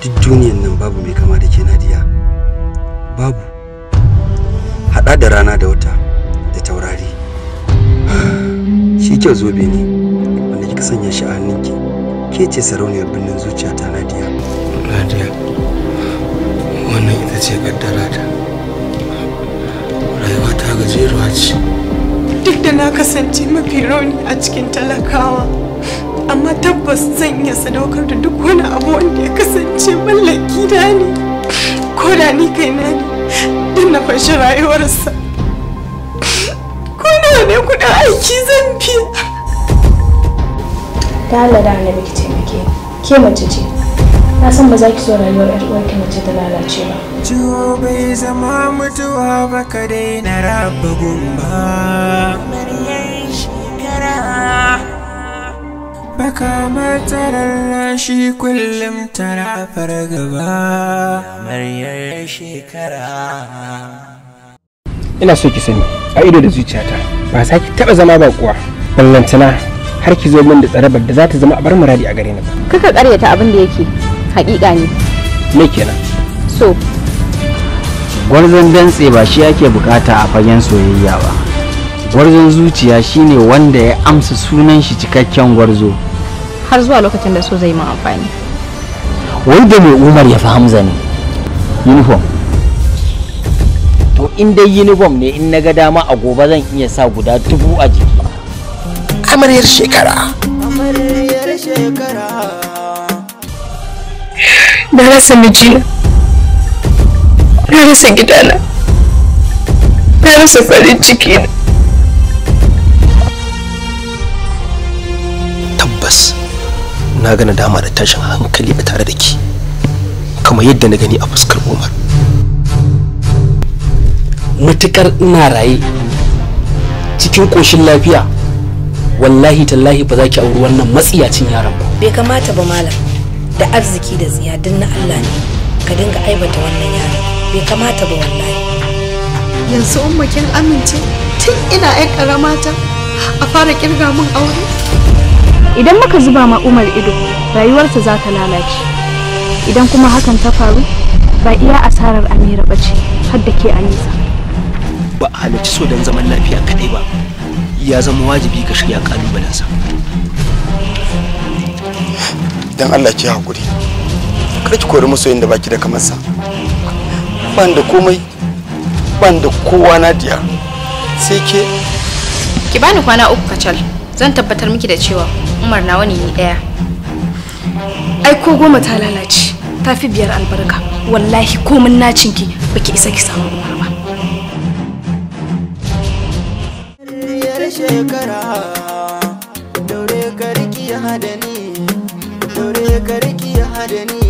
duk duniyan nan babu mai kama da ke Nadiya. Babu. Haɗa da rana da wata da taurari. Shi kyau zobe ne wanda kika sanya shi a hannunki. Ke ce sarauniyar birnin zuciyata Nadiya. Nadiya, wannan ita ce kaddara ta. Rayuwa ta gajeruwa ce. Duk da na kasance mafi rauni a cikin talakawa, amma tabbas zan iya sadaukar da duk wani abu wanda ya kasance mallaki na ne, ko da ni kaina ne, don na fashi rayuwarsa. Ko da ne kuɗin aiki zan biya. Ta Allah da Annabi ki taimake ni. Ke mace ce. Na san ba za ki so rayuwar ƴar uwarki mace ta lalace ba. Ciwo bai zama mutuwa ba ka daina raba gumba. Maryar shekara. Baka matarar shi kullum tana fargaba. Maryar shekara. Ina so ki sani a ido da zuciyata ba sa ki taba zama baƙuwa. Ballantana har ki zo min da tsarabar da za ta zama abar muradi a gare ni ba. Kaka ƙaryata abin da yake haƙiƙa ne. Me kenan? So gwarzon dantse ba shi yake bukata a fagen soyayya ba. Gwarzon zuciya shine wanda ya amsa sunan shi cikakken gwarzo. har zuwa lokacin da so zai ma amfani. Wai da mai Umar ya fi Hamza ne. Uniform. To in dai uniform ne in naga dama a gobe zan iya sa guda 1000 a jiki. Amaryar shekara. Na rasa mijina, na rasa gidana, na rasa farin ciki na. Tabbas na gana dama da tashin hankali a tare da ki, kamar yadda na gani a fuskar Umar. Matukar ina raye cikin koshin lafiya, wallahi tallahi ba za ki auri wannan matsiyacin yaron ba. Bai kamata ba malam, da arziki da tsiya din na Allah ne ka dinga aibata wannan yaron. Bai kamata ba wallahi. Yanzu umma kin amince tun ina ƴan karamata a fara kirga min aure? Idan muka zuba ma Umar ido, rayuwarsa za ta lalace. Idan kuma hakan ta faru, ba iya asarar Amira bace, har da ke Anisa. Ba a halarci so don zaman lafiya kadai ba, ya zama wajibi ka shirya kalubalensa. Dan Allah ki hakuri, kar ki kori masoyin da baki da kamar sa. Ban da komai, ban da kowa Nadiya, sai ke. Ki bani kwana 3 kacal, zan tabbatar miki da cewa Umar nawa ne ni daya. Ai ko goma ta lalace, ta fi 5 albarka. Wallahi komin nacinki baki isa ki samu Umar ba. Shekara daure ka riki hadani, daure ka riki hadani.